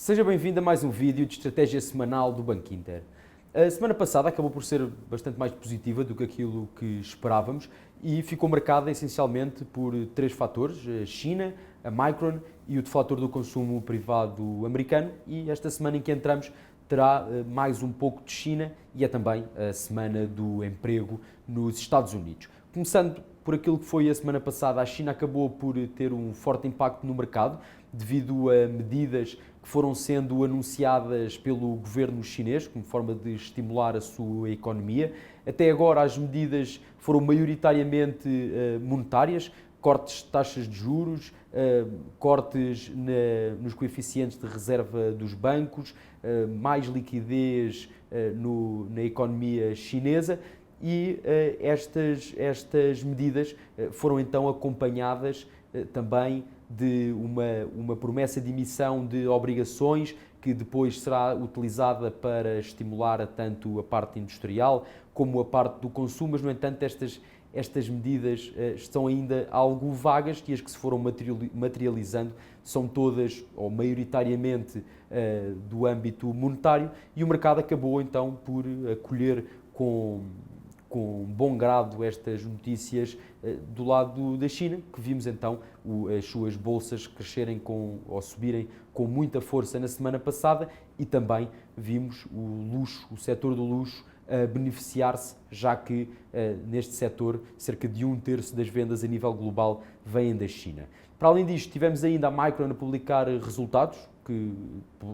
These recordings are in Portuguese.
Seja bem-vindo a mais um vídeo de estratégia semanal do Banco Inter. A semana passada acabou por ser bastante mais positiva do que aquilo que esperávamos e ficou marcada essencialmente por três fatores: a China, a Micron e o deflator do consumo privado americano. E esta semana em que entramos terá mais um pouco de China e é também a semana do emprego nos Estados Unidos. Começando por aquilo que foi a semana passada, a China acabou por ter um forte impacto no mercado devido a medidas que foram sendo anunciadas pelo governo chinês como forma de estimular a sua economia. Até agora as medidas foram maioritariamente monetárias, cortes de taxas de juros, cortes nos coeficientes de reserva dos bancos, mais liquidez na economia chinesa. E estas medidas foram então acompanhadas também de uma promessa de emissão de obrigações que depois será utilizada para estimular tanto a parte industrial como a parte do consumo, mas no entanto estas medidas estão ainda algo vagas e as que se foram materializando são todas, ou maioritariamente, do âmbito monetário, e o mercado acabou então por acolher com bom grado estas notícias do lado da China, que vimos então as suas bolsas crescerem ou subirem com muita força na semana passada, e também vimos o setor do luxo a beneficiar-se, já que neste setor cerca de 1/3 das vendas a nível global vêm da China. Para além disto, tivemos ainda a Micron a publicar resultados que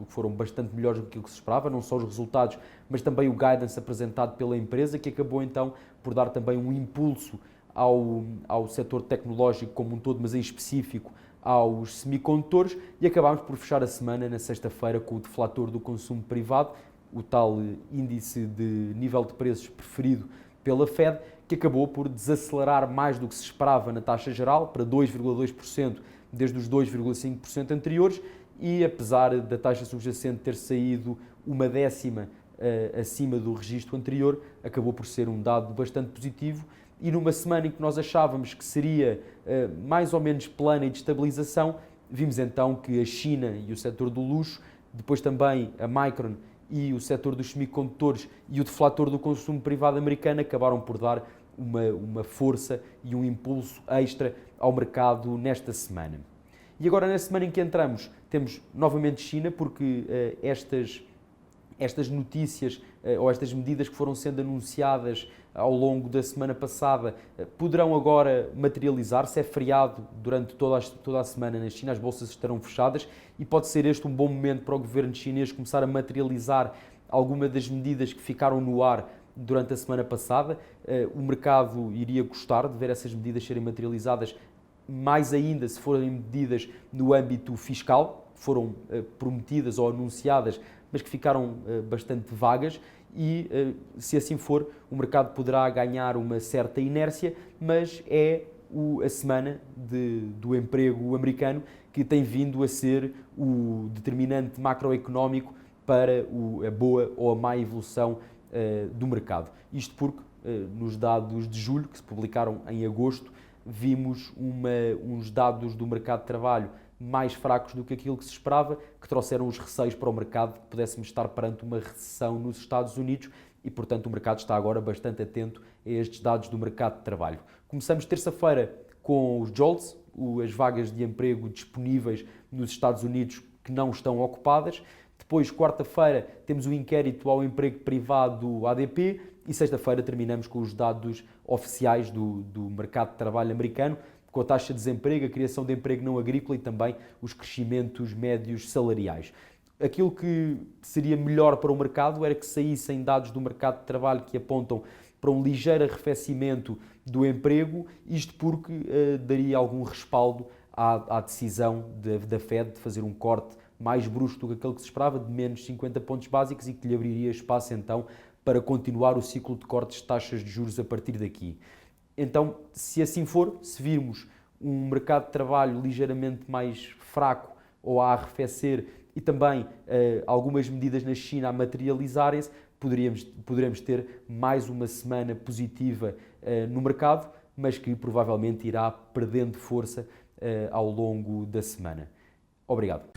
foram bastante melhores do que se esperava, não só os resultados, mas também o guidance apresentado pela empresa, que acabou então por dar também um impulso ao setor tecnológico como um todo, mas em específico aos semicondutores, e acabámos por fechar a semana na sexta-feira com o deflator do consumo privado, o tal índice de nível de preços preferido pela Fed, que acabou por desacelerar mais do que se esperava na taxa geral, para 2,2% desde os 2,5% anteriores, e apesar da taxa subjacente ter saído 1/10 acima do registro anterior, acabou por ser um dado bastante positivo. E numa semana em que nós achávamos que seria mais ou menos plana e de estabilização, vimos então que a China e o setor do luxo, depois também a Micron e o setor dos semicondutores e o deflator do consumo privado americano acabaram por dar uma força e um impulso extra ao mercado nesta semana. E agora, na semana em que entramos, temos novamente China, porque estas notícias ou estas medidas que foram sendo anunciadas ao longo da semana passada poderão agora materializar-se. É feriado durante toda a semana na China, as bolsas estarão fechadas e pode ser este um bom momento para o governo chinês começar a materializar alguma das medidas que ficaram no ar durante a semana passada. O mercado iria gostar de ver essas medidas serem materializadas, mais ainda se forem medidas no âmbito fiscal, que foram prometidas ou anunciadas, mas que ficaram bastante vagas, e se assim for, o mercado poderá ganhar uma certa inércia, mas é a semana do emprego americano que tem vindo a ser o determinante macroeconómico para a boa ou a má evolução do mercado. Isto porque, nos dados de julho, que se publicaram em agosto, vimos uns dados do mercado de trabalho mais fracos do que aquilo que se esperava, que trouxeram os receios para o mercado de que pudéssemos estar perante uma recessão nos Estados Unidos, e, portanto, o mercado está agora bastante atento a estes dados do mercado de trabalho. Começamos terça-feira com os JOLTS, as vagas de emprego disponíveis nos Estados Unidos que não estão ocupadas. Depois, quarta-feira, temos o inquérito ao emprego privado ADP, e sexta-feira terminamos com os dados oficiais do mercado de trabalho americano, com a taxa de desemprego, a criação de emprego não agrícola e também os crescimentos médios salariais. Aquilo que seria melhor para o mercado era que saíssem dados do mercado de trabalho que apontam para um ligeiro arrefecimento do emprego, isto porque daria algum respaldo à decisão da Fed de fazer um corte mais brusco do que aquele que se esperava, de menos 50 pontos básicos, e que lhe abriria espaço então para continuar o ciclo de cortes de taxas de juros a partir daqui. Então, se assim for, se virmos um mercado de trabalho ligeiramente mais fraco ou a arrefecer e também algumas medidas na China a materializarem-se, poderemos ter mais uma semana positiva no mercado, mas que provavelmente irá perdendo força ao longo da semana. Obrigado.